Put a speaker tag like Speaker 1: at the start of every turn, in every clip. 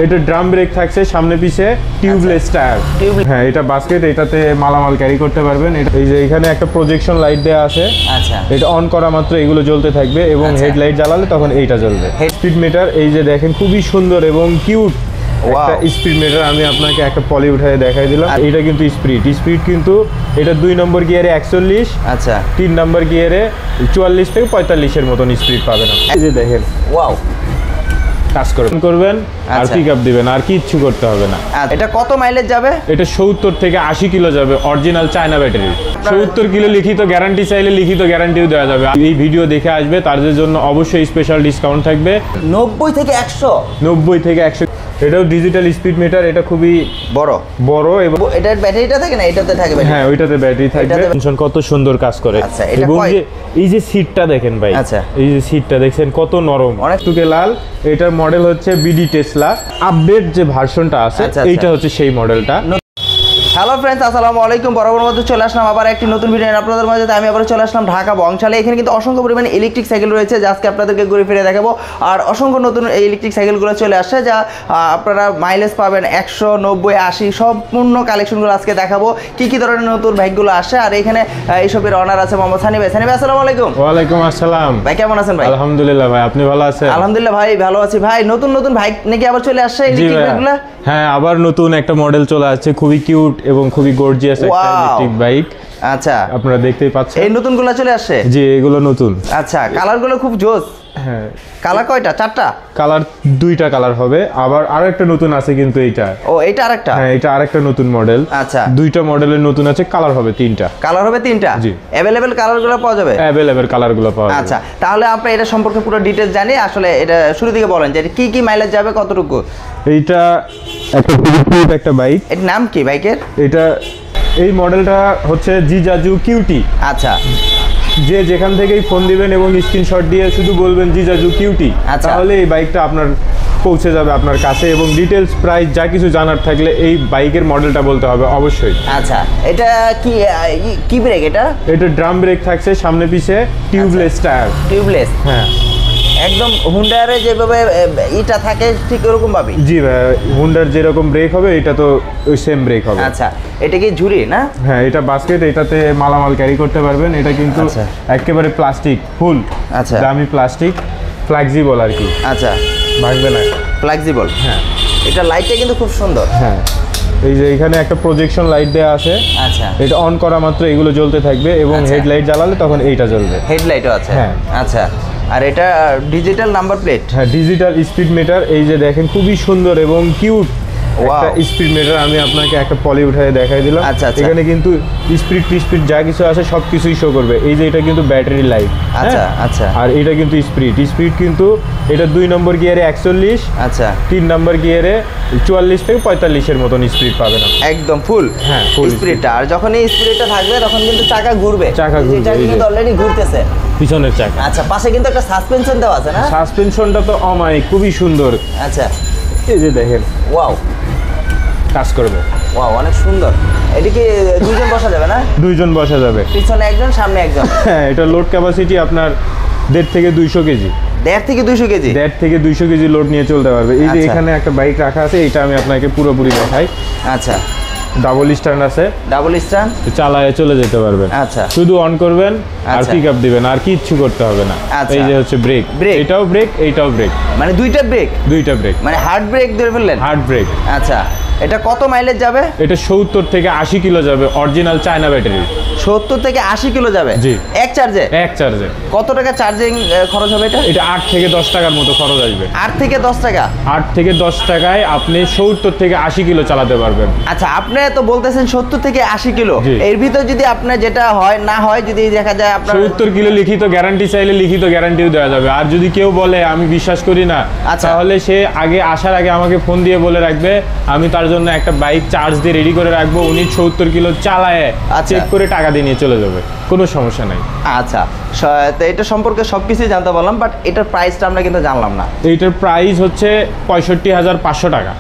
Speaker 1: এটা drum brake থাকছে, সামনে পিছে টিউবলেস টায়ার। হ্যাঁ, এটা বাস্কেট, এটাতে মালামাল ক্যারি করতে পারবেন। এই যে এখানে একটা প্রজেকশন লাইট দেওয়া আছে।
Speaker 2: আচ্ছা,
Speaker 1: এটা অন করা মাত্র এগুলো জ্বলতে থাকবে এবং হেডলাইট জ্বালালে তখন এইটা জ্বলবে। স্পিড মিটার এই যে দেখেন, খুবই সুন্দর এবং কিউট একটা স্পিড মিটার। আমি আপনাকে একটা পলি উঠায় দেখাই দিলাম। এটা কিন্তু স্পিড কিন্তু এটা 2 নম্বর গিয়ারে 41,
Speaker 2: আচ্ছা
Speaker 1: 3 নম্বর গিয়ারে 44 থেকে 45-এর মতন স্পিড পাবেন। এই যে দেখেন,
Speaker 2: ওয়াও,
Speaker 1: কাজ করবেন আর পিক আপ দিবেন, আর কিচ্ছু করতে হবে না।
Speaker 2: এটা কত মাইলেজ যাবে?
Speaker 1: এটা 70 থেকে 80 কিলো যাবে, অরিজিনাল চায়না ব্যাটারি। 70 কিলো লিখিত গ্যারান্টি, চাইলে লিখিত গ্যারান্টিও দেওয়া যাবে। এই ভিডিও দেখে আসবে তাদের জন্য অবশ্যই স্পেশাল ডিসকাউন্ট থাকবে।
Speaker 2: 90 থেকে 100,
Speaker 1: 90 থেকে 100। এটাও ডিজিটাল স্পিড মিটার, এটা খুবই বড় এবং
Speaker 2: এটার ব্যাটারিটা থাকে না, এটাতে থাকে ব্যাটারি।
Speaker 1: হ্যাঁ, ওইটাতে ব্যাটারি থাকবে। কত সুন্দর কাজ করে।
Speaker 2: আচ্ছা, এটা
Speaker 1: এবং এই যে সিটটা দেখেন ভাই,
Speaker 2: আচ্ছা
Speaker 1: এই যে সিটটা দেখছেন কত নরম, অনেক টুকে লাল। এটার মডেল হচ্ছে বিডি টেসলা। আপডেট যে ভার্সনটা আছে এইটা হচ্ছে সেই মডেলটা।
Speaker 2: হ্যালো ফ্রেন্ডস, আসসালামু আলাইকুম। বরাবর মধ্যে চলে আসলাম আবার একটি নতুন ভিডিও নিয়ে আপনাদের মাঝে। আমি আবার চলে আসলাম ঢাকা বংশালে। এখানে কিন্তু অসংখ্য পরিমাণে ইলেকট্রিক সাইকেল রয়েছে, যা আজকে আপনাদেরকে ঘুরে ফিরে দেখাবো। আর অসংখ্য নতুন এই ইলেকট্রিক সাইকেলগুলো চলে আসছে, যা আপনারা মাইলেজ পাবেন 100, 90, 80 সম্পূর্ণ কালেকশনগুলো আজকে দেখাবো। কি কি ধরনের নতুন বাইকগুলো আসে। আর এখানে এইসবের অনার আছে মোহাম্মদ সানি ভাই। সানি ভাই, আসসালামু আলাইকুম।
Speaker 1: ওয়ালাইকুম আসসালাম
Speaker 2: ভাই, কেমন আছেন ভাই?
Speaker 1: আলহামদুলিল্লাহ ভাই, আপনি ভালো আছেন?
Speaker 2: আলহামদুলিল্লাহ ভাই, ভালো আছি ভাই। নতুন নতুন বাইক নাকি আবার চলে আসছে ইলেকট্রিক বাইকগুলো?
Speaker 1: হ্যাঁ, আবার নতুন একটা মডেল চলে আসছে, খুবই কিউট এবং খুবই গর্জিয়াস একটা ইলেকট্রিক বাইক।
Speaker 2: আচ্ছা,
Speaker 1: আপনারা দেখতেই পাচ্ছেন
Speaker 2: এই নতুনগুলো চলে আসছে।
Speaker 1: জি, এগুলো নতুন।
Speaker 2: আচ্ছা, কালারগুলো খুব জোস।
Speaker 1: হ্যাঁ,
Speaker 2: কালার কয়টা? 4টা
Speaker 1: কালার, 2টা কালার হবে। আবার আরেকটা নতুন আছে কিন্তু এইটা।
Speaker 2: ও, এটা আরেকটা?
Speaker 1: হ্যাঁ, এটা আরেকটা নতুন মডেল।
Speaker 2: আচ্ছা,
Speaker 1: 2টা মডেলের নতুন আছে, কালার হবে 3টা।
Speaker 2: কালার হবে 3টা?
Speaker 1: জি।
Speaker 2: अवेलेबल কালারগুলো পাওয়া যাবে?
Speaker 1: अवेलेबल কালারগুলো পাওয়া যাবে।
Speaker 2: আচ্ছা, তাহলে আপনি এটা সম্পর্কে পুরো ডিটেইলস জানি। আসলে এটা শুরু থেকে বলেন যে কি কি মাইলেজ যাবে, কতটুকু?
Speaker 1: এইটা একটা কিউট একটা বাইক।
Speaker 2: এর নাম কি বাইকের?
Speaker 1: এটা এই মডেলটা হচ্ছে জিজাজু কিউটি।
Speaker 2: আচ্ছা,
Speaker 1: যে যেখান থেকেই ফোন দিবেন এবং স্ক্রিনশট দিয়ে শুধু বলবেন জিজাজু কিউটি, তাহলে এই বাইকটা আপনার পৌঁছে যাবে আপনার কাছে। এবং ডিটেলস, প্রাইস যা কিছু জানার থাকলে এই বাইকের মডেলটা বলতে হবে অবশ্যই।
Speaker 2: আচ্ছা, এটা কি ব্রেক? এটা
Speaker 1: ড্রাম ব্রেক থাকছে, সামনে পিছে টিউবলেস টায়ার।
Speaker 2: টিউবলেস? হ্যাঁ, একদম হুন্ডার যেভাবে এটা থাকে ঠিক ওরকম ভাবে?
Speaker 1: জি ভাই, হুন্ডার যেরকম ব্রেক হবে এটা তো ওই সেম ব্রেক হবে।
Speaker 2: আচ্ছা, এটা কি ঝুড়ি না?
Speaker 1: হ্যাঁ, এটা বাস্কেট, এটাতে মালামাল ক্যারি করতে পারবেন। এটা কিন্তু একেবারে প্লাস্টিক, ফুল দামি প্লাস্টিক, ফ্লেক্সিবল আর কি।
Speaker 2: আচ্ছা,
Speaker 1: ভাঙবে না,
Speaker 2: ফ্লেক্সিবল।
Speaker 1: হ্যাঁ,
Speaker 2: এটা লাইটটা কিন্তু খুব সুন্দর।
Speaker 1: হ্যাঁ, এই যে এখানে একটা প্রজেকশন লাইট দেওয়া আছে।
Speaker 2: আচ্ছা,
Speaker 1: এটা অন করা মাত্র এগুলো জ্বলতে থাকবে এবং হেডলাইট জ্বালালে তখন এইটা জ্বলবে।
Speaker 2: হেডলাইটও আছে?
Speaker 1: হ্যাঁ।
Speaker 2: আচ্ছা, আর এটা ডিজিটাল নাম্বার প্লেট?
Speaker 1: হ্যাঁ, ডিজিটাল স্পিড মিটার। এই যে দেখেন, খুবই সুন্দর এবং কিউট একটা স্পিড মিটার। আমি আপনাকে একটা পলি উঠায় দেখাই দিলাম।
Speaker 2: আচ্ছা,
Speaker 1: এখানে কিন্তু স্পিড যা কিছু আছে সব কিছুই শো করবে। এই যে এটা কিন্তু ব্যাটারি লাইট।
Speaker 2: আচ্ছা আচ্ছা,
Speaker 1: আর এটা কিন্তু স্পিড কিন্তু এটা 2 নম্বর গিয়ারে 41,
Speaker 2: আচ্ছা
Speaker 1: 3 নম্বর গিয়ারে 44 থেকে 45-এর মতন স্পিড পাবেন
Speaker 2: একদম ফুল। হ্যাঁ, ফুল স্পিডটা। আর যখন এই স্পিডটা থাকবে তখন কিন্তু চাকা ঘুরবে। এটা কিন্তু অলরেডি ঘুরতেছে
Speaker 1: পিছনের চাকা।
Speaker 2: আচ্ছা, পাশে কিন্তু একটা সাসপেনশন দেওয়া আছে না?
Speaker 1: সাসপেনশনটা তো অমায়িক, খুবই সুন্দর।
Speaker 2: আচ্ছা,
Speaker 1: এই যে দেখেন,
Speaker 2: ওয়াও,
Speaker 1: কাজ করবে।
Speaker 2: ওয়াও, অনেক সুন্দর। এটা কি 2জন বসা যাবে না?
Speaker 1: 2জন বসা যাবে,
Speaker 2: পিছনে একজন, সামনে একজন।
Speaker 1: হ্যাঁ, এটা লোড ক্যাপাসিটি আপনার 1.5 থেকে 200 কেজি।
Speaker 2: 1.5 থেকে 200 কেজি?
Speaker 1: 1.5 থেকে 200 কেজি লোড নিয়ে চলতে পারবে। এই যে এখানে একটা বাইক রাখা আছে, এটা আমি আপনাকে পুরোপুরি দেখাই।
Speaker 2: আচ্ছা,
Speaker 1: ডাবল স্ট্যান্ড আছে,
Speaker 2: ডাবল স্ট্যান্ড,
Speaker 1: চালায়ে চলে যেতে পারবেন।
Speaker 2: আচ্ছা,
Speaker 1: শুধু অন করবেন আর পিক আপ দিবেন, আর কিচ্ছু করতে হবে না। এই যে হচ্ছে ব্রেক, এটাও ব্রেক, এইটাও ব্রেক,
Speaker 2: মানে দুইটা ব্রেক, মানে হার্ড ব্রেক ধরে ফেললেন?
Speaker 1: Hard brake.
Speaker 2: আচ্ছা, এটা কত মাইলেজ যাবে?
Speaker 1: এটা 70 থেকে 80 কিলো যাবে, অরিজিনাল চায়না ব্যাটারি।
Speaker 2: 70 থেকে 80 কিলো যাবে?
Speaker 1: জি।
Speaker 2: এক চার্জে? কত টাকা চার্জিং খরচ হবে এটা?
Speaker 1: এটা 8 থেকে 10 টাকার মতো খরচ আসবে।
Speaker 2: 8 থেকে 10 টাকা? 8
Speaker 1: থেকে 10 টাকায় আপনি 70 থেকে 80 কিলো চালাতে পারবেন।
Speaker 2: আচ্ছা, আপনি তো বলতেছেন 70 থেকে 80 কিলো, এর ভিতর যদি আপনার যেটা হয় না হয়, যদি দেখা যায় আপনার
Speaker 1: 70 কিলো লিখিত গ্যারান্টি চাইলে লিখিত গ্যারান্টিও দেওয়া যাবে। আর যদি কেউ বলে আমি বিশ্বাস করি না, তাহলে সে আসার আগে আমাকে ফোন দিয়ে বলে রাখবে, আমি তার জন্য একটা বাইক চার্জ দিয়ে রেডি করে রাখবো। উনি 70 কিলো চালায় চেক করে টাকা দিয়ে নিয়ে চলে যাবে, কোনো সমস্যা নাই।
Speaker 2: আচ্ছা, তো এটা সম্পর্কে সবকিছুই জানতে পারলাম, বাট এটার প্রাইসটা আমরা কিন্তু জানলাম না।
Speaker 1: এইটার প্রাইস হচ্ছে 65,500 টাকা।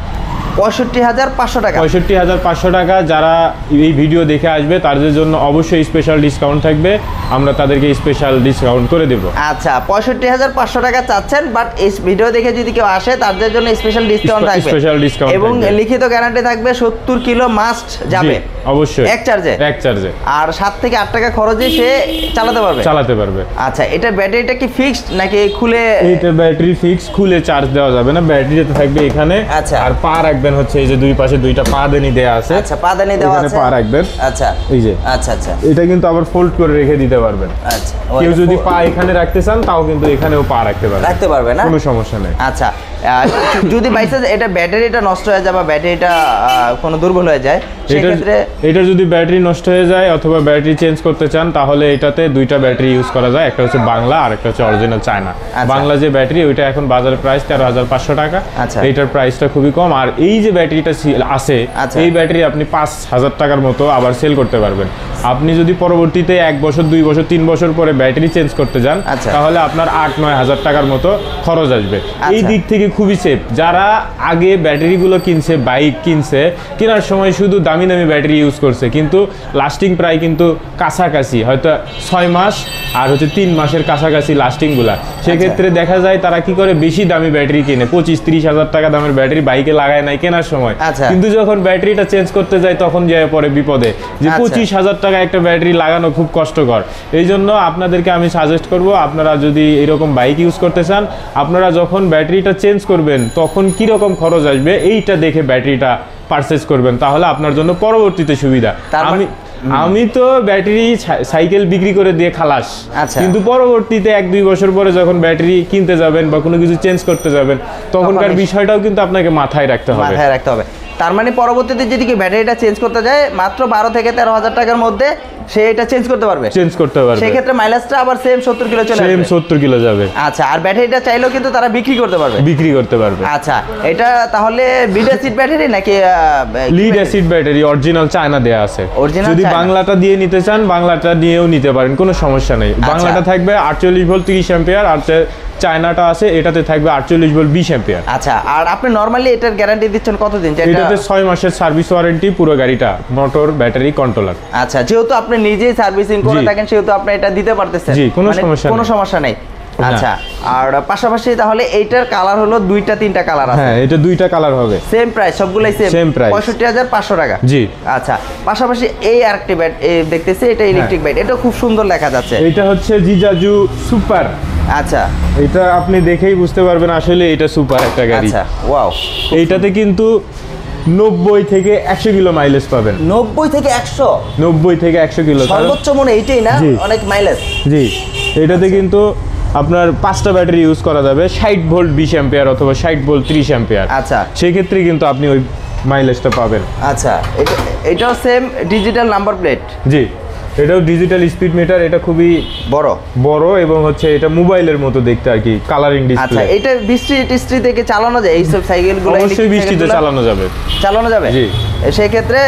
Speaker 2: 65,500 টাকা।
Speaker 1: 65,500 টাকা। যারা এই ভিডিও দেখে আসবে তাদের জন্য অবশ্যই স্পেশাল ডিসকাউন্ট থাকবে, আমরা তাদেরকে স্পেশাল ডিসকাউন্ট করে দেব।
Speaker 2: আচ্ছা 65,500 টাকা চাচ্ছেন, বাট এই ভিডিও দেখে যদি কেউ আসে তাদের জন্য স্পেশাল ডিসকাউন্ট থাকবে,
Speaker 1: স্পেশাল ডিসকাউন্ট
Speaker 2: এবং লিখিত গ্যারান্টি থাকবে 70 কিলো মাস্ট যাবে
Speaker 1: অবশ্যই
Speaker 2: এক চার্জে, আর 7 থেকে 8 টাকা খরচে সে চালাতে পারবে। আচ্ছা এটা ব্যাটারিটা কি ফিক্সড নাকি খুলে?
Speaker 1: এটা ব্যাটারি ফিক্স, খুলে চার্জ দেওয়া যাবে না, ব্যাটারিতে থাকবে এখানে।
Speaker 2: আচ্ছা
Speaker 1: আর পা রাখবেন হচ্ছে এই যে দুই পাশে দুইটা পাদানি দেয়া আছে।
Speaker 2: আচ্ছা পাদানি দেওয়া আছে,
Speaker 1: এখানে পা রাখবেন।
Speaker 2: আচ্ছা
Speaker 1: এই যে
Speaker 2: আচ্ছা আচ্ছা
Speaker 1: এটা কিন্তু আবার ফোল্ড করে রেখে দিতে পারবেন।
Speaker 2: আচ্ছা
Speaker 1: কেউ যদি পা এখানে রাখতে চান তাও কিন্তু এখানেও পা রাখতে পারবে
Speaker 2: না,
Speaker 1: কোনো সমস্যা নেই।
Speaker 2: আচ্ছা যদি বাইচান্স এটা ব্যাটারিটা নষ্ট হয়ে যায় বা ব্যাটারিটা কোনো দুর্বল হয়ে যায়, সেক্ষেত্রে
Speaker 1: এটা যদি ব্যাটারি নষ্ট হয়ে যায় অথবা ব্যাটারি চেঞ্জ করতে চান তাহলে এটাতে দুইটা ব্যাটারি ইউজ করা যায়, একটা হচ্ছে বাংলা আর একটা হচ্ছে অরিজিনাল চায়না। বাংলা যে ব্যাটারি ওইটা এখন বাজারে প্রাইস 13,500 টাকা, এইটার প্রাইসটা খুবই কম। আর এই যে ব্যাটারিটা আছে এই ব্যাটারি আপনি 5,000 টাকার মতো আবার সেল করতে পারবেন। আপনি যদি পরবর্তীতে 1 বছর 2 বছর 3 বছর পরে ব্যাটারি চেঞ্জ করতে যান তাহলে আপনার 8-9 হাজার টাকার মতো খরচ আসবে। এই দিক থেকে খুবই সেফ। যারা আগে ব্যাটারিগুলো কিনছে, বাইক কিনছে, কেনার সময় শুধু দামি দামি ব্যাটারি ইউজ করছে, কিন্তু লাস্টিং প্রায় কিন্তু কাছাকাছি, হয়তো 6 মাস আর হচ্ছে 3 মাসের কাছাকাছি লাস্টিংগুলা। সেক্ষেত্রে দেখা যায় তারা কি করে বেশি দামি ব্যাটারি কিনে, 25-30 হাজার টাকা দামের ব্যাটারি বাইকে লাগায় নাই কেনার সময়, কিন্তু যখন ব্যাটারিটা চেঞ্জ করতে যায় তখন যায় পরে বিপদে যে 25,000 টাকা একটা ব্যাটারি লাগানো খুব কষ্টকর। এই জন্য আপনাদেরকে আমি সাজেস্ট করব, আপনারা যদি এরকম বাইক ইউজ করতে চান, আপনারা যখন ব্যাটারিটা চেঞ্জ করবেন তখন কি rকম খরচ আসবে এইটা দেখে ব্যাটারিটা পারচেজ করবেন, তাহলে আপনার জন্য পরবর্তীতে সুবিধা। আমি তো ব্যাটারি সাইকেল বিক্রি করে দিয়ে খালাস, কিন্তু পরবর্তীতে 1-2 বছর পরে যখন ব্যাটারি কিনতে যাবেন বা কোনো কিছু চেঞ্জ করতে যাবেন তখনকার বিষয়টাও কিন্তু আপনাকে মাথায় রাখতে হবে।
Speaker 2: তার মানে পরবর্তীতে যদি কি ব্যাটারিটা চেঞ্জ করতে যায় মাত্র 12 থেকে 13,000 টাকার মধ্যে সে এটা চেঞ্জ করতে পারবে। সেই ক্ষেত্রে মাইলেজটা আবার সেম 70 কিলো চলে আসবে,
Speaker 1: 70 কিলো যাবে।
Speaker 2: আচ্ছা আর ব্যাটারিটা চাইলেও কিন্তু তারা বিক্রি করতে পারবে। আচ্ছা এটা তাহলে লিড অ্যাসিড ব্যাটারি নাকি
Speaker 1: lead acid battery original China দেয়া আছে। যদি বাংলাটা দিয়ে নিতে চান বাংলাটা দিয়েও নিতে পারেন, কোনো সমস্যা নেই। বাংলাটা থাকবে 48 ভোল্ট 30 অ্যাম্পিয়ার, আর চায়নাটা আছে এটাতে থাকবে 48 ভোল্ট 20 অ্যাম্পিয়ার।
Speaker 2: আচ্ছা আর আপনি নরমালি এটার গ্যারান্টি দিচ্ছেন কতদিন?
Speaker 1: এটাতে 6 মাসের সার্ভিস ওয়ারেন্টি পুরো গাড়িটা, মোটর, ব্যাটারি, কন্ট্রোলার।
Speaker 2: আচ্ছা যেহেতু আপনি নিজেই সার্ভিসিং করে থাকেন সেহেতু আপনি এটা দিতে পারতেছেন,
Speaker 1: জি কোনো সমস্যা
Speaker 2: নেই। আচ্ছা আর পাশাপাশি তাহলে এইটার কালার হলো 2-3টা কালার আছে?
Speaker 1: হ্যাঁ এটা 2টা কালার হবে।
Speaker 2: সেম প্রাইস সবগুলাই সেম প্রাইস 65,500 টাকা।
Speaker 1: জি
Speaker 2: আচ্ছা পাশাপাশি এই আরেকটি ব্যাট দেখতেছি, এটা ইলেকট্রিক ব্যাট, এটা খুব সুন্দর দেখা যাচ্ছে।
Speaker 1: এটা হচ্ছে জিজাজু সুপার।
Speaker 2: আচ্ছা
Speaker 1: এটা আপনি দেখেই বুঝতে পারবেন আসলে এটা সুপার একটা গাড়ি।
Speaker 2: আচ্ছা ওয়াও,
Speaker 1: এইটাতে কিন্তু 90 থেকে 100 কিলো মাইলেজ পাবেন।
Speaker 2: 90 থেকে 100
Speaker 1: কিলো
Speaker 2: সর্বোচ্চ মনে এইটাই না, অনেক মাইলেজ।
Speaker 1: জি এটাতে কিন্তু আপনার 5টা ব্যাটারি ইউজ করা যাবে, 60 ভোল্ট 20 অ্যাম্পিয়ার অথবা 60 ভোল্ট 30 অ্যাম্পিয়ার।
Speaker 2: আচ্ছা
Speaker 1: সেই ক্ষেত্রে কিন্তু আপনি ওই মাইলেজটা পাবেন।
Speaker 2: আচ্ছা এটাও সেম ডিজিটাল নাম্বার প্লেট? জি
Speaker 1: এটাও ডিজিটাল স্পিড মিটার, এটা খুবই বড় এবং হচ্ছে এটা মোবাইলের মতো দেখতে আর কি, কালারিং ডিসপ্লে।
Speaker 2: আচ্ছা এটা বৃষ্টি থেকে চালানো যায় এই সব সাইকেলগুলো?
Speaker 1: অবশ্যই বৃষ্টিতে চালানো যাবে।
Speaker 2: জি সেই ক্ষেত্রে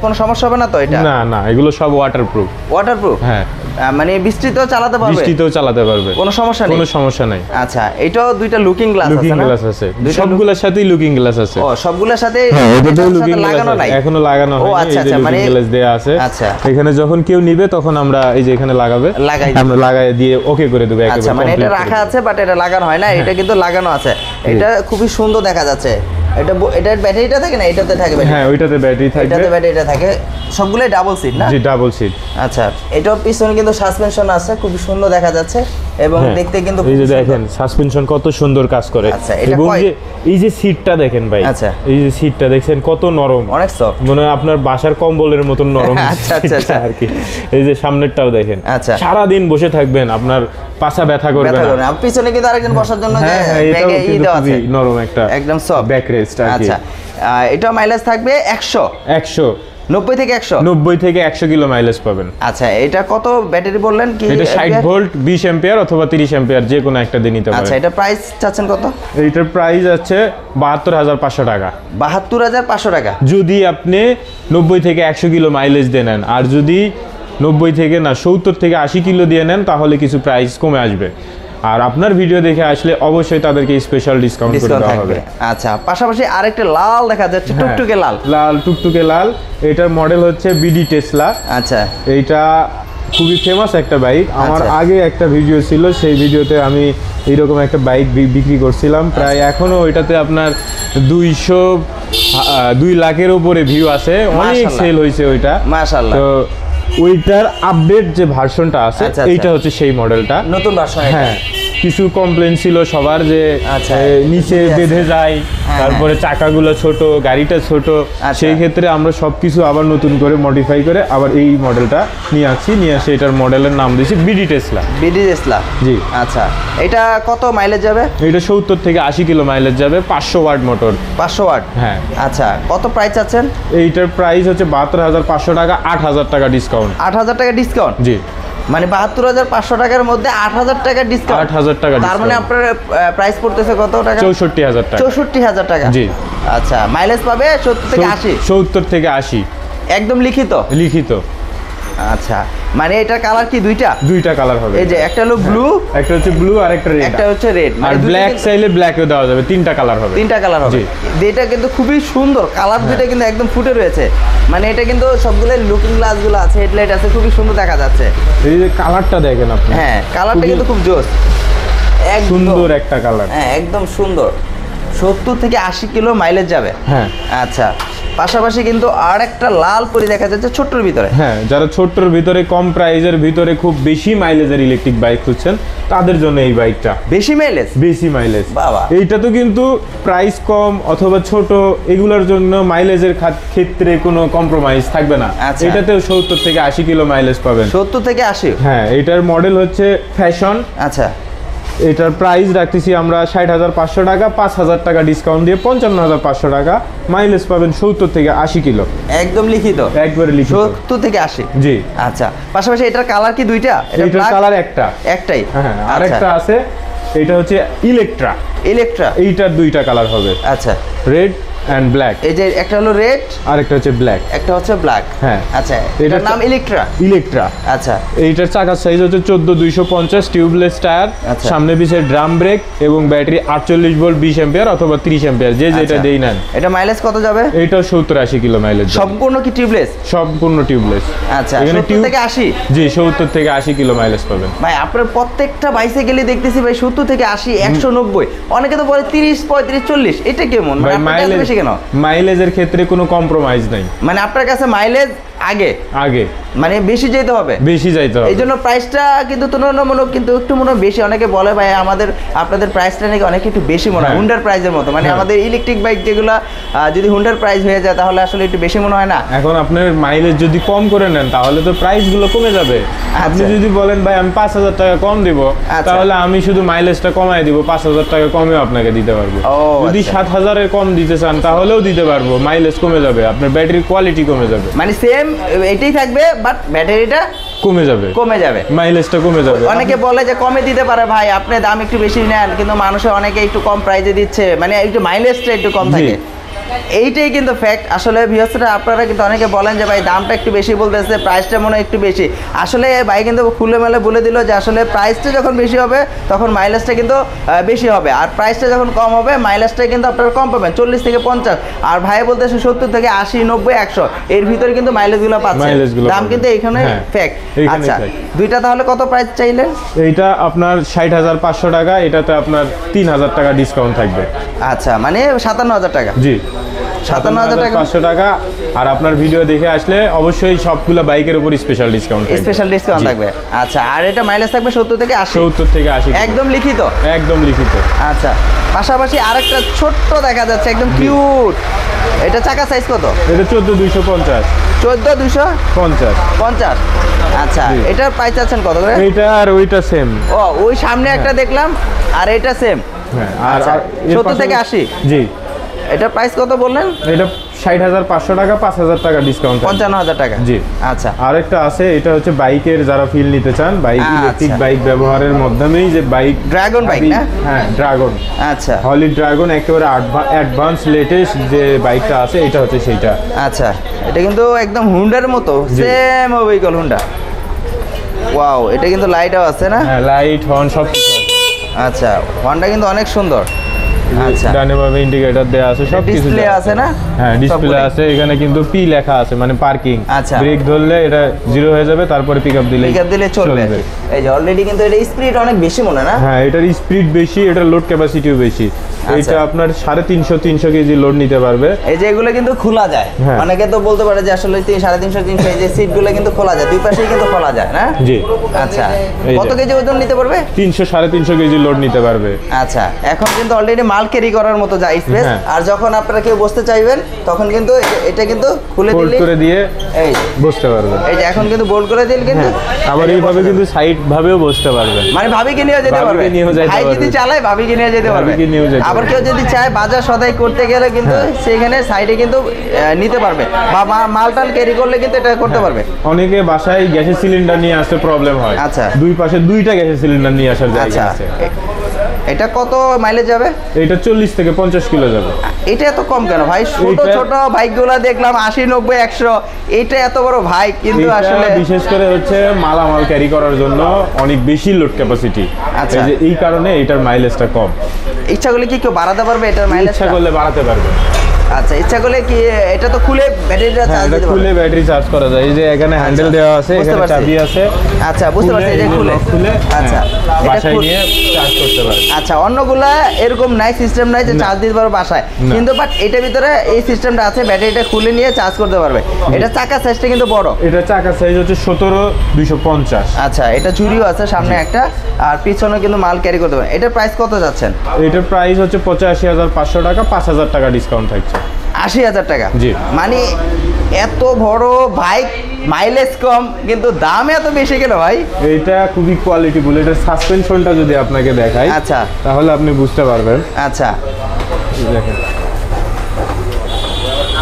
Speaker 2: কোনো সমস্যা হবে না তো? এটা
Speaker 1: না এগুলো সব ওয়াটারপ্রুফ। হ্যাঁ
Speaker 2: মানে বৃষ্টিতেও চালাতে পারবে, কোনো সমস্যা নেই। আচ্ছা এটাও 2টা লুকিং গ্লাস
Speaker 1: আছে? সবগুলোর সাথেই লুকিং গ্লাস আছে।
Speaker 2: সবগুলোর সাথে লাগানো নাই,
Speaker 1: এখনো লাগানো হয়নি।
Speaker 2: আচ্ছা মানে
Speaker 1: গ্লাস দেয়া আছে।
Speaker 2: আচ্ছা
Speaker 1: এখানে যখন কেউ নিবে তখন আমরা এই যে এখানে আমরা লাগাই দিয়ে ওকে করে দেব একেবারে।
Speaker 2: আচ্ছা মানে এটা রাখা আছে বাট এটা লাগানো হয় না, এটা কিন্তু লাগানো আছে। এটা খুবই সুন্দর দেখা যাচ্ছে। এটার ব্যাটারিটা থাকে না? এটাতে থাকে ব্যাটারি?
Speaker 1: হ্যাঁ ওইটাতে ব্যাটারি থাকে,
Speaker 2: এটাতে ব্যাটারিটা থাকে। সবগুলাই ডাবল সিট না?
Speaker 1: জি ডাবল সিট।
Speaker 2: আচ্ছা এটাও পিছনে কিন্তু সাসপেনশন আছে, খুব সুন্দর দেখা যাচ্ছে এবং দেখতে কিন্তু
Speaker 1: এই যে দেখেন সাসপেনশন কত সুন্দর কাজ করে।
Speaker 2: আচ্ছা
Speaker 1: এবং এই যে সিটটা দেখেন ভাই,
Speaker 2: আচ্ছা
Speaker 1: এই যে সিটটা দেখছেন কত নরম,
Speaker 2: অনেক সফট,
Speaker 1: মনে হয় আপনার বাসার কম্বলের মতন নরম।
Speaker 2: আচ্ছা
Speaker 1: আর কি এই যে সামনেরটাও দেখেন,
Speaker 2: আচ্ছা
Speaker 1: সারা দিন বসে থাকবেন আপনার পাছা ব্যথা করবে না।
Speaker 2: পিছনে কিন্তু আরেকজন বসার জন্য যে ব্যাগে দেওয়া আছে,
Speaker 1: নরম একটা
Speaker 2: একদম সফট
Speaker 1: ব্যাক রেস্ট আর কি।
Speaker 2: আচ্ছা এটা মাইলেজ থাকবে 100 90 থেকে 100
Speaker 1: কিলো মাইলেজ পাবেন।
Speaker 2: আচ্ছা এটা কত ব্যাটারি বললেন কি?
Speaker 1: এটা 60 ভোল্ট 20 অ্যাম্পিয়ার অথবা 30 অ্যাম্পিয়ার যে কোনো একটা দিয়ে নিতে পারেন।
Speaker 2: আচ্ছা এটা প্রাইস চাচ্ছেন কত?
Speaker 1: এটার প্রাইস আছে 72,500 টাকা।
Speaker 2: 72,500 টাকা
Speaker 1: যদি আপনি 90 থেকে 100 কিলো মাইলেজ দিয়ে নেন, আর যদি 90 থেকে না 70 থেকে 80 কিলো দিয়ে নেন তাহলে কিছু প্রাইস কমে আসবে। আর আপনার ভিডিও দেখে আসলে অবশ্যই তাদেরকে স্পেশাল ডিসকাউন্ট করে দেওয়া হবে।
Speaker 2: আচ্ছা, পাশাপাশি আরেকটা লাল দেখা যাচ্ছে, টুকটুকে লাল।
Speaker 1: লাল টুকটুকে লাল, এটার মডেল হচ্ছে বিডি টেসলা।
Speaker 2: আচ্ছা,
Speaker 1: এইটা খুবই ফেমাস একটা বাইক। আমার আগে একটা ভিডিও ছিল, সেই ভিডিওতে আমি এইরকম একটা বাইক বিক্রি করছিলাম। প্রায় এখনো ওইটাতে আপনার 2 লাখের উপরে ভিউ আছে, অনেক সেল হয়েছে ওইটা
Speaker 2: মাশাআল্লাহ।
Speaker 1: তো ওইটার আপডেট যে ভার্সনটা আছে এইটা হচ্ছে সেই মডেলটা,
Speaker 2: নতুন ভার্সন।
Speaker 1: হ্যাঁ, কিছু কমপ্লেন ছিল সবার যে নিচে বেঁধে যায়, তারপরে চাকাগুলো ছোট, গাড়িটা ছোট। সেই ক্ষেত্রে আমরা সবকিছু আবার নতুন করে মডিফাই করে আবার এই মডেলটা নিয়ে আসি এটার মডেলের নাম দিয়েছি বিডি টেসলা।
Speaker 2: বিডি টেসলা, জি। আচ্ছা, এটা কত মাইলেজ যাবে?
Speaker 1: এটা 70 থেকে 80 কিলো মাইলেজ যাবে, 500 ওয়াট মোটর।
Speaker 2: 500 ওয়াট, হ্যাঁ। আচ্ছা, কত প্রাইস আছেন?
Speaker 1: এইটার প্রাইস হচ্ছে 72,500 টাকা, 8,000 টাকা ডিসকাউন্ট।
Speaker 2: 8,000 টাকা ডিসকাউন্ট,
Speaker 1: জি।
Speaker 2: মানে 72,500 টাকার মধ্যে 8,000 টাকা ডিসকাউন্ট।
Speaker 1: 8,000 টাকা,
Speaker 2: তার মানে আপনার প্রাইস পড়তেছে কত টাকা?
Speaker 1: 64,000 টাকা।
Speaker 2: 64,000 টাকা,
Speaker 1: জি।
Speaker 2: আচ্ছা, মাইলেজ পাবে 70 থেকে 80?
Speaker 1: 70 থেকে 80
Speaker 2: একদম লিখিত?
Speaker 1: লিখিত।
Speaker 2: আচ্ছা, মানে এটার কালার কি দুইটা
Speaker 1: কালার হবে।
Speaker 2: এই যে একটা হলো ব্লু,
Speaker 1: একটা হচ্ছে ব্লু আর একটা রেড।
Speaker 2: একটা হচ্ছে রেড,
Speaker 1: আর ব্ল্যাক চাইলে ব্ল্যাকও দেওয়া যাবে। 3টা কালার হবে।
Speaker 2: 3টা কালার হবে। এটা কিন্তু খুবই সুন্দর কালার, দুইটা কিন্তু একদম ফুটে রয়েছে। মানে এটা কিন্তু সবগুলো লুকিং গ্লাসগুলো আছে, হেডলাইট আছে, খুবই সুন্দর দেখা যাচ্ছে।
Speaker 1: এই যে কালারটা দেখেন আপনি,
Speaker 2: হ্যাঁ, কালারটা কিন্তু খুব জোস,
Speaker 1: সুন্দর একটা কালার।
Speaker 2: হ্যাঁ, একদম সুন্দর। 70 থেকে 80 কিলো মাইলেজ যাবে।
Speaker 1: হ্যাঁ,
Speaker 2: আচ্ছা, পাশাপাশি কিন্তু আর একটা লাল পরি দেখা যাচ্ছে ছোট্টর ভিতরে।
Speaker 1: হ্যাঁ, যারা ছোট্টর ভিতরে কম প্রাইজের ভিতরে খুব বেশি মাইলেজের ইলেকট্রিক বাইক খুঁজছেন তাদের জন্য এই বাইকটা।
Speaker 2: বেশি মাইলেজ, বাবা।
Speaker 1: এইটা তো কিন্তু প্রাইস কম অথবা ছোট, এগুলোর জন্য মাইলেজের ক্ষেত্রে কোনো কম্প্রোমাইজ থাকবে না। এটাতেও 70 থেকে 80 কিলো মাইলেজ পাবেন।
Speaker 2: 70 থেকে 80?
Speaker 1: হ্যাঁ, এটার মডেল হচ্ছে ফ্যাশন।
Speaker 2: আচ্ছা,
Speaker 1: এটার প্রাইস রাখতেছি আমরা 60,500 টাকা, 5,000 টাকা ডিসকাউন্ট দিয়ে 55,500 টাকা। মাইলেজ পাবেন 70 থেকে 80 কিলো।
Speaker 2: একদম লিখিত? একবারে লিখিত, 70 থেকে 80। জি। আচ্ছা, পাশাপাশি এটার কালার কি দুইটা?
Speaker 1: এটার কালার একটাই।
Speaker 2: হ্যাঁ,
Speaker 1: আরেকটা আছে, এটা হচ্ছে ইলেকট্রা। এইটার 2টা কালার হবে। আচ্ছা, রেড এন্ড ব্ল্যাক। এই যে একটা হলো রেড আর একটা হচ্ছে ব্ল্যাক। একটা হচ্ছে ব্ল্যাক, হ্যাঁ। আচ্ছা, এটার নাম ইলেকট্রা। আচ্ছা, এইটার চাকার সাইজ হচ্ছে 14,250, টিউবলেস টায়ার, সামনে পিছে ড্রাম ব্রেক এবং ব্যাটারি 48 ভোল্ট 20 অ্যাম্পিয়ার অথবা 30 অ্যাম্পিয়ার, যেটা দেই নেন। এটা মাইলেজ কত যাবে? এটা 70-80 কিলো মাইলেজ। সম্পূর্ণ কি টিউবলেস? সম্পূর্ণ টিউবলেস। আচ্ছা, এখানে 70 থেকে 80? জি, 70 থেকে 80 কিলো মাইলেজ পাবেন। ভাই, আপনার প্রত্যেকটা বাইসাইকেলে দেখতেছি ভাই 70 থেকে 80, 190, অনেকে তো বলে 30, 35, 40। এটা কেমন? মাইলেজ কেন? মাইলেজের ক্ষেত্রে কোনো কম্প্রোমাইজ নাই। মানে আপনার কাছে মাইলেজ আগে মানে বেশি যাইতে হবে, এই জন্য প্রাইসটা কিন্তু তুলনামূলক কিন্তু একটু মনে বেশি। অনেকে বলে ভাই আপনাদের প্রাইসটা নাকি অনেক একটু বেশি মনে হয়, হুন্ডার প্রাইসের মতো। মানে আমাদের ইলেকট্রিক বাইক যেগুলো যদি হুন্ডার প্রাইস হয়ে যায় তাহলে আসলে একটু বেশি মনে হয় না? এখন আপনার মাইলেজ যদি কম করে নেন তাহলে তো প্রাইসগুলো কমে যাবে। আপনি যদি বলেন ভাই আমি 5,000 টাকা কম দিব, তাহলে আমি শুধু মাইলেজটা কমাই দিব, 5,000 টাকা কমেও আপনাকে দিতে পারবো। যদি 7,000-এর কম দিতে চান তাহলেও দিতে পারবো, মাইলেজ কমে যাবে, আপনার ব্যাটারির কোয়ালিটি কমে যাবে। মানে সেম এটাই থাকবে, বাট ব্যাটারিটা কমে যাবে, মাইলেজটা কমে যাবে। অনেকে বলে যে কমে দিতে পারে ভাই, আপনি দাম একটু বেশি নেন, কিন্তু মানুষে অনেকে একটু কম প্রাইসে দিচ্ছে, মানে একটু মাইলেজটা একটু কম থাকে। এইটাই কিন্তু ফ্যাক্ট। আসলে ভিউয়ার্সরা আপনারা কিন্তু অনেকে বলেন যে ভাই দামটা একটু বেশি বলতেছে, প্রাইসটা মনে হয় একটু বেশি। আসলে ভাই কিন্তু খুলে মেলে বলে দিল যে আসলে প্রাইসটা যখন বেশি হবে তখন মাইলেজটা কিন্তু বেশি হবে, আর প্রাইসটা যখন কম হবে মাইলেজটা কিন্তু আপনারা কম পাবেন, 40 থেকে 50। আর ভাই বলতেছে 70 থেকে 80, 90, 100 এর ভিতরে কিন্তু মাইলেজগুলো পাচ্ছেন। দাম কিন্তু এখানে ফ্যাক্ট। আচ্ছা, দুইটা তাহলে কত প্রাইস চাইলেন? এইটা আপনার 60,500 টাকা, এটাতে আপনার 3,000 টাকা ডিসকাউন্ট থাকবে। আচ্ছা, মানে 57,000 টাকা। জি, 57,500 টাকা। আর আপনার ভিডিও দেখে আসলে অবশ্যই সবগুলো বাইকের উপর স্পেশাল ডিসকাউন্ট থাকবে। আচ্ছা, আর এটা মাইলেজ থাকবে 70 থেকে 80? 70 থেকে 80, একদম লিখিত? একদম লিখিত। আচ্ছা, পাশাপাশি আরেকটা ছোট্ট দেখা যাচ্ছে, একদম কিউট। এটা চাকা সাইজ কত? এটা 14,250। 14,250? আচ্ছা, এটার প্রাইস আছেন কত করে? এইটা আর ওইটা সেম। ও, ওই সামনে একটা দেখলাম, আর এটা সেম। হ্যাঁ, আর 70 থেকে 80? জি। এটার প্রাইস কত বললেন? এটা 60,500 টাকা, 5,000 টাকা ডিসকাউন্ট, 55,000 টাকা। জি। আচ্ছা, আরেকটা আছে, এটা হচ্ছে বাইকের যারা ফিল নিতে চান, বাইক ইলেকট্রিক বাইক ব্যবহারের মাধ্যমেই যে বাইক, ড্রাগন বাইক না? হ্যাঁ, ড্রাগন। আচ্ছা, হলি ড্রাগন, একেবারে অ্যাডভান্স লেটেস্ট যে বাইকটা আছে এটা হচ্ছে সেইটা। আচ্ছা, এটা কিন্তু একদম হুন্ডার মতো, সেম ভেহিকল হুন্ডা। ওয়াও, এটা কিন্তু লাইটও আছে না? হ্যাঁ, লাইট হর্ন সব কিছু আছে।
Speaker 2: আচ্ছা, হর্নটা কিন্তু অনেক সুন্দর। আচ্ছা,
Speaker 1: ডানে বামে ইন্ডিকেটর দেয়া আছে, সব কিছু
Speaker 2: ডিসপ্লে আছে না?
Speaker 1: হ্যাঁ, ডিসপ্লে আছে, এখানে কিন্তু পি লেখা আছে, মানে পার্কিং।
Speaker 2: আচ্ছা,
Speaker 1: ব্রেক ধরলে এটা জিরো হয়ে যাবে, তারপরে পিকআপ দিলে
Speaker 2: চলবে। এই যে অলরেডি কিন্তু এটা স্পিড অনেক বেশি মনে না?
Speaker 1: হ্যাঁ, এটার স্পিড বেশি, এটার লোড ক্যাপাসিটিও বেশি। এটা আপনার 350 কেজি লোড নিতে পারবে।
Speaker 2: এই যে এগুলো কিন্তু খোলা যায়, অনেকে তো বলতে পারে যে আসলে 350 এই যে সিটগুলো কিন্তু খোলা যায়, দুই পাশেই কিন্তু খোলা যায় না?
Speaker 1: জি।
Speaker 2: আচ্ছা, কত কেজি ওজন নিতে পারবে?
Speaker 1: 300-350 কেজি লোড নিতে পারবে।
Speaker 2: আচ্ছা, এখন কিন্তু অলরেডি মাল ক্যারি করার মতো যা স্পেস। আর যখন আপনারা কেউ বসতে চাইবেন তখন কিন্তু এটা কিন্তু খুলে দিলে
Speaker 1: করে দিয়ে
Speaker 2: এই
Speaker 1: বসতে পারবে।
Speaker 2: এই যে এখন কিন্তু বোল্ড করে দিলে কিন্তু
Speaker 1: আবার এইভাবে কিন্তু সাইড ভাবেও বসতে পারবে,
Speaker 2: মানে ভাবিকে নিয়ে যেতে পারবে। ভাই যদি চালায় ভাবিকে নিয়ে যেতে পারবে। আবার কেউ যদি চায় বাজার সদাই করতে গেলে কিন্তু সেখানে সাইডে কিন্তু নিতে পারবে, বা মালটাল ক্যারি করলে কিন্তু এটা করতে পারবে।
Speaker 1: অনেকে বাসায় গ্যাসের সিলিন্ডার নিয়ে আসতে প্রবলেম হয়।
Speaker 2: আচ্ছা,
Speaker 1: দুই পাশে দুইটা গ্যাসের সিলিন্ডার নিয়ে আসার জায়গা আছে।
Speaker 2: এটা কত মাইলেজ যাবে?
Speaker 1: এটা 40 থেকে 50 কিলো যাবে।
Speaker 2: এটা এত কম কেন ভাই? ছোট ছোট বাইকগুলো দেখলাম 80, 90, 100, এটা এত বড় ভাই কিন্তু আসলে
Speaker 1: বিশেষ করে হচ্ছে মালামাল ক্যারি করার জন্য অনেক বেশি লোড ক্যাপাসিটি।
Speaker 2: আচ্ছা,
Speaker 1: এই কারণে এটার মাইলেজটা কম।
Speaker 2: ইচ্ছা করলে কি কেউ বাড়াতে পারবে এটার মাইলেজ?
Speaker 1: ইচ্ছা করলে বাড়াতে পারবে।
Speaker 2: আচ্ছা, ইচ্ছা করলে কি এটা তো খুলে ব্যাটারিটা চার্জ দিতে পারবে?
Speaker 1: খুলে ব্যাটারি চার্জ করা যায়। এই যে এখানে হ্যান্ডেল দেওয়া আছে, এখানে চাবি আছে।
Speaker 2: আচ্ছা, বুঝতে পারছি, এই যে খুলে আচ্ছা
Speaker 1: বাসায় নিয়ে চার্জ করতে পারবে।
Speaker 2: আচ্ছা, অন্যগুলা এরকম নাই, সিস্টেম নাই যে চার্জ দিতে পারবে বাসায়, কিন্তু বাট এটার ভিতরে এই সিস্টেমটা আছে, ব্যাটারিটা খুলে নিয়ে চার্জ করতে পারবে। এটা চাকা সাইজটা কিন্তু বড়। এটা
Speaker 1: চাকা সাইজ হচ্ছে 17-250।
Speaker 2: আচ্ছা, এটা চুরিও আছে সামনে একটা, আর পিছনে কিন্তু মাল ক্যারি করতে পারবে। এটার প্রাইস কত যাচ্ছেন?
Speaker 1: এটার প্রাইস হচ্ছে 85,500 টাকা, 5,000 টাকা ডিসকাউন্ট থাকছে।
Speaker 2: 80,000 টাকা?
Speaker 1: জি।
Speaker 2: মানে এত বড় বাইক, মাইলেজ কম, কিন্তু দাম এত বেশি কেন ভাই?
Speaker 1: এটা খুবই কোয়ালিটিফুল। এটার সাসপেনশনটা যদি আপনাকে দেখাই,
Speaker 2: আচ্ছা,
Speaker 1: তাহলে আপনি বুঝতে পারবেন।
Speaker 2: আচ্ছা,
Speaker 1: দেখেন,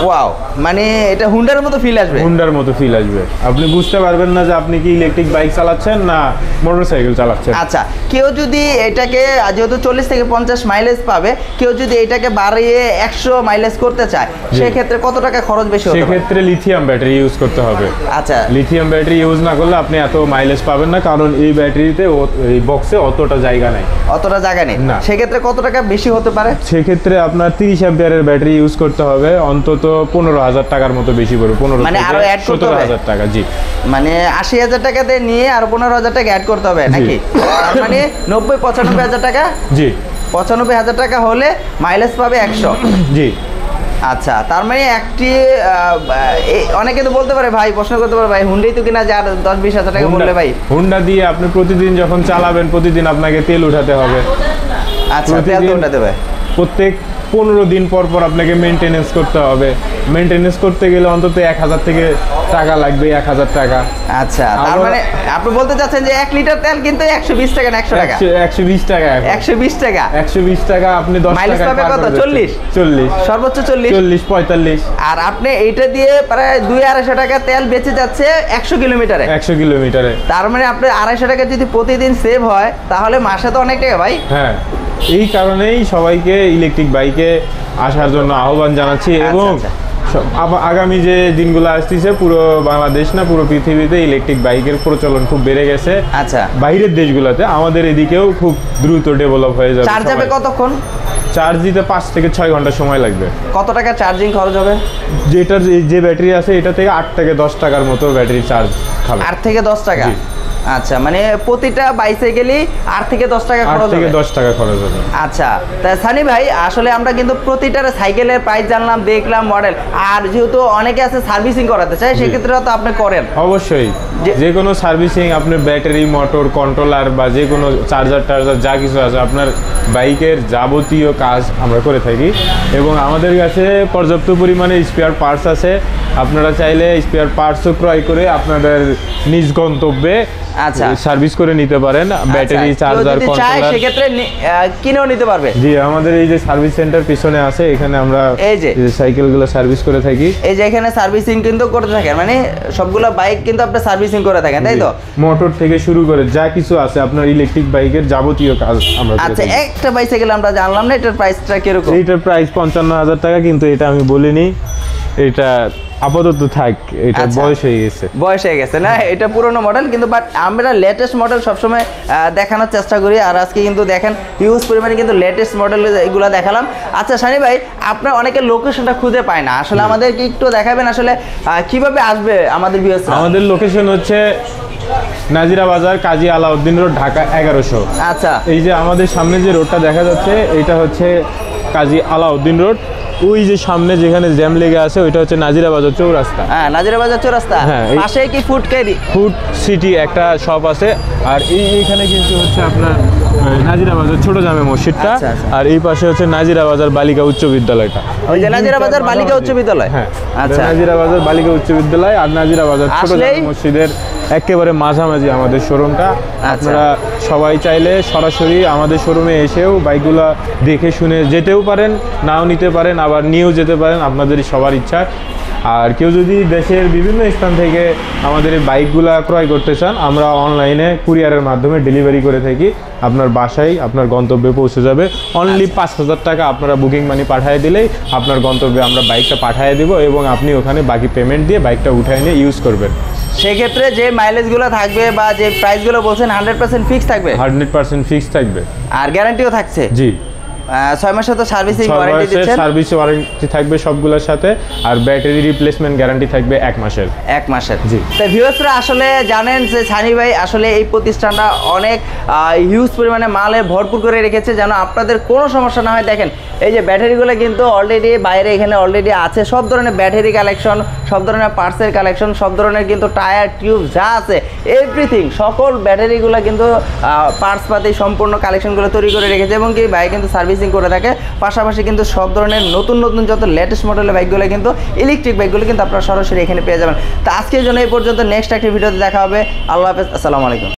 Speaker 2: ওয়াও, মানে এটা হুন্ডার মতো ফিল আসবে।
Speaker 1: হুন্ডার মতো ফিল আসবে, আপনি বুঝতে পারবেন না যে আপনি কি ইলেকট্রিক বাইক চালাচ্ছেন না মোটরসাইকেল চালাচ্ছেন।
Speaker 2: আচ্ছা, কেউ যদি এটাকে যেহেতু 40 থেকে 50 মাইলেজ পাবে, কেউ যদি এটাকে বাড়িয়ে 100 মাইলেজ করতে চায়, সেক্ষেত্রে কত টাকা খরচ বেশি হবে?
Speaker 1: সেক্ষেত্রে লিথিয়াম ব্যাটারি ইউজ করতে হবে।
Speaker 2: আচ্ছা,
Speaker 1: লিথিয়াম ব্যাটারি ইউজ না করলে আপনি এত মাইলেজ পাবেন না, কারণ এই ব্যাটারিতে এই বক্সে অতটা জায়গা নেই।
Speaker 2: না, সেক্ষেত্রে কত টাকা বেশি হতে পারে?
Speaker 1: সেক্ষেত্রে আপনার 30 অ্যাম্পিয়ারের ব্যাটারি ইউজ করতে হবে, অন্তত 15,000 টাকার মতো বেশি পড়বে। 15
Speaker 2: মানে আরো অ্যাড করতে হবে
Speaker 1: 17,000 টাকা। জি,
Speaker 2: মানে 80,000 টাকাতে নিয়ে আরো 15,000 টাকা অ্যাড করতে হবে নাকি? তার মানে 90-95,000 টাকা।
Speaker 1: জি,
Speaker 2: 95,000 টাকা হলে মাইলেজ পাবে 100।
Speaker 1: জি।
Speaker 2: আচ্ছা, তার মানে একটি অনেকে তো বলতে পারে, ভাই প্রশ্ন করতে পারে, ভাই হুন্ডাই তো কিনা যার 10-20,000 টাকা বললে ভাই,
Speaker 1: হুন্ডা দিয়ে আপনি প্রতিদিন যখন চালাবেন, প্রতিদিন আপনাকে তেল উঠাতে হবে।
Speaker 2: আচ্ছা, তেল তো উঠাতে হবে।
Speaker 1: প্রত্যেক 15 দিন পর পর আপনাকে মেনটেনেন্স করতে হবে। মেনটেনেন্স করতে গেলে অন্তত 1,000 থেকে টাকা লাগবে, 1,000 টাকা।
Speaker 2: আচ্ছা, তার মানে আপনি বলতে চাচ্ছেন যে 1 লিটার তেল কিন্তু 120 টাকা না 100 টাকা?
Speaker 1: 120 টাকা।
Speaker 2: 120 টাকা।
Speaker 1: 120 টাকা আপনি 10 টাকা
Speaker 2: মাইলেজ পাবে কত? 40? সর্বোচ্চ 40?
Speaker 1: 40-45।
Speaker 2: আর আপনি এইটা দিয়ে প্রায় 200-250 টাকা তেল বেঁচে যাচ্ছে 100 কিলোমিটারে।
Speaker 1: 100 কিলোমিটারে।
Speaker 2: তার মানে আপনি 250 টাকা যদি প্রতিদিন সেভ হয়, তাহলে মাসে তো অনেক টাকা ভাই।
Speaker 1: হ্যাঁ, এই কারণেই সবাইকে ইলেকট্রিক বাইকে আসার জন্য আহ্বান জানাচ্ছি। এবং আগামী যে দিনগুলো আসতেছে, পুরো বাংলাদেশ না পুরো পৃথিবীতে ইলেকট্রিক বাইকের প্রচলন খুব বেড়ে গেছে।
Speaker 2: আচ্ছা,
Speaker 1: বাইরের দেশগুলোতে, আমাদের এদিকেও খুব দ্রুত ডেভেলপ হয়ে যাবে।
Speaker 2: চার্জ যাবে কতক্ষণ?
Speaker 1: চার্জ দিতে 5 থেকে 6 ঘন্টা সময় লাগবে।
Speaker 2: কত টাকা চার্জিং খরচ হবে?
Speaker 1: যেটার যে ব্যাটারি আছে, এটা থেকে 8 থেকে 10 টাকার মতো ব্যাটারি চার্জ খাবে।
Speaker 2: 8 থেকে 10 টাকা? আচ্ছা, মানে প্রতিটা বাইসাইকেলই 8 থেকে 10 টাকা খরচ হবে।
Speaker 1: 8 থেকে 10 টাকা খরচ হবে।
Speaker 2: আচ্ছা, তা সানি ভাই, আসলে আমরা কিন্তু প্রতিটার সাইকেলের প্রাইস জানলাম, দেখলাম মডেল, আর যেহেতু অনেকে আছে সার্ভিসিং করাতে চায়, সেক্ষেত্রে তো আপনি করেন।
Speaker 1: অবশ্যই, যে কোনো সার্ভিসিং, আপনার ব্যাটারি, মোটর, কন্ট্রোলার বা যে কোনো চার্জার যা কিছু আছে, আপনার বাইকের যাবতীয় কাজ আমরা করে থাকি। এবং আমাদের কাছে পর্যাপ্ত পরিমাণে স্পেয়ার পার্টস আছে। আপনারা চাইলে স্পেয়ার পার্টসও ক্রয় করে আপনাদের নিজ গন্তব্যে
Speaker 2: আচ্ছা
Speaker 1: সার্ভিস করে নিতে পারেন। ব্যাটারি, চার্জার, কন্ট্রোলার
Speaker 2: সেক্ষেত্রে কিনেও নিতে পারবে।
Speaker 1: জি, আমাদের এই যে সার্ভিস সেন্টার পিছনে আছে, এখানে আমরা এই যে সাইকেলগুলো সার্ভিস করে থাকি।
Speaker 2: এই যে এখানে সার্ভিসিং কিন্তু করতে থাকেন, মানে সবগুলো বাইক কিন্তু আপনি সার্ভিসিং করে থাকেন, তাই তো?
Speaker 1: মোটর থেকে শুরু করে যা কিছু আছে আপনার ইলেকট্রিক বাইকের যাবতীয় কাজ আমরা করে থাকি।
Speaker 2: আচ্ছা, একটা বাইসাইকেল আমরা জানলাম না, এটার প্রাইসটা কিরকম?
Speaker 1: এটার প্রাইস 55,000 টাকা, কিন্তু এটা আমি বলিনি। এটা আপাতত থাক, এটা
Speaker 2: আচ্ছা।
Speaker 1: বয়স হয়ে গেছে।
Speaker 2: বয়স হয়ে গেছে না, এটা পুরনো মডেল, কিন্তু বাট আমরা লেটেস্ট মডেল সবসময় দেখানোর চেষ্টা করি। আর আজকে কিন্তু দেখেন হিউজ পরিমাণে কিন্তু লেটেস্ট মডেল এগুলো দেখালাম। আচ্ছা সানি ভাই, আপনার অনেকে লোকেশনটা খুঁজে পায় না, আসলে আমাদেরকে একটু দেখাবেন আসলে কিভাবে আসবে আমাদের ভিউয়ার্সরা?
Speaker 1: আমাদের লোকেশন হচ্ছে নাজিরা বাজার, কাজী আলাউদ্দিন রোড, ঢাকা 1100।
Speaker 2: আচ্ছা,
Speaker 1: এই যে আমাদের সামনে যে রোডটা দেখা যাচ্ছে এটা হচ্ছে কাজী আলাউদ্দিন রোড। ওই যে সামনে যেখানে জ্যাম লেগে আছে ওইটা হচ্ছে নাজিরা বাজার চৌরাস্তা।
Speaker 2: হ্যাঁ, নাজিরা বাজার চৌরাস্তা,
Speaker 1: হ্যাঁ,
Speaker 2: পাশে কি ফুড ক্যারি
Speaker 1: ফুড সিটি একটা শপ আছে। আর এইখানে কিন্তু হচ্ছে আপনার নাজিরা বাজার ছোট জামে মসজিদটা।
Speaker 2: আচ্ছা, আচ্ছা।
Speaker 1: আর এই পাশে হচ্ছে নাজিরা বাজার বালিকা উচ্চ বিদ্যালয়টা।
Speaker 2: ওই যে নাজিরা বাজার বালিকা উচ্চ বিদ্যালয়।
Speaker 1: হ্যাঁ,
Speaker 2: আচ্ছা,
Speaker 1: নাজিরা বাজার বালিকা উচ্চ বিদ্যালয় আর নাজিরা বাজার ছোট
Speaker 2: আসলেই-
Speaker 1: জামে মসজিদের একেবারে মাঝামাঝি আমাদের শোরুমটা। আপনারা সবাই চাইলে সরাসরি আমাদের শোরুমে এসেও বাইকগুলো দেখে শুনে যেতেও পারেন, নাও নিতে পারেন, আবার নিয়েও যেতে পারেন, আপনাদের সবার ইচ্ছা। আর কেউ যদি দেশের বিভিন্ন স্থান থেকে আমাদের এই বাইকগুলো ক্রয় করতে চান, আমরা অনলাইনে কুরিয়ারের মাধ্যমে ডেলিভারি করে থাকি। আপনার বাসায় আপনার গন্তব্যে পৌঁছে যাবে। অনলি 5,000 টাকা আপনারা বুকিং মানি পাঠিয়ে দিলেই আপনার গন্তব্যে আমরা বাইকটা পাঠিয়ে দেবো এবং আপনি ওখানে বাকি পেমেন্ট দিয়ে বাইকটা উঠায় নিয়ে ইউজ করবেন।
Speaker 2: সেক্ষেত্রে যে মাইলেজগুলো থাকবে বা যে প্রাইসগুলো বলছেন 100% ফিক্স থাকবে,
Speaker 1: 100% ফিক্স থাকবে।
Speaker 2: আর গ্যারান্টিও থাকছে।
Speaker 1: জি,
Speaker 2: 6 মাসের তো সার্ভিসিং ওয়ারেন্টি দিচ্ছেন।
Speaker 1: সার্ভিস ওয়ারেন্টি থাকবে সবগুলোর সাথে, আর ব্যাটারি রিপ্লেসমেন্ট গ্যারান্টি থাকবে 1 মাসের।
Speaker 2: 1 মাসের।
Speaker 1: জি।
Speaker 2: তো ভিউয়ার্সরা আসলে জানেন যে সানি ভাই আসলে এই প্রতিষ্ঠানটা অনেক হিউজ পরিমাণে মালে ভরপুর করে রেখেছে, যেন আপনাদের কোনো সমস্যা না হয়। দেখেন এই যে ব্যাটারিগুলো কিন্তু অলরেডি বাইরে এখানে অলরেডি আছে, সব ধরনের ব্যাটারি কালেকশন, সব ধরনের পার্টসের কালেকশন, সব ধরনের কিন্তু টায়ার টিউব যা আছে এভরিথিং, সকল ব্যাটারিগুলো কিন্তু পার্টস পাতি সম্পূর্ণ কালেকশনগুলো তৈরি করে রেখেছে এবং কি বাইক কিন্তু সার্ভিসিং করে থাকে। পাশাপাশি কিন্তু সব ধরনের নতুন নতুন যত লেটেস্ট মডেলের বাইকগুলো কিন্তু ইলেকট্রিক বাইকগুলো কিন্তু আপনারা সরাসরি এখানে পেয়ে যাবেন। তো আজকের জন্য এই পর্যন্ত, নেক্সট একটা ভিডিওতে দেখা হবে। আল্লাহ হাফেজ, আসসালামু আলাইকুম।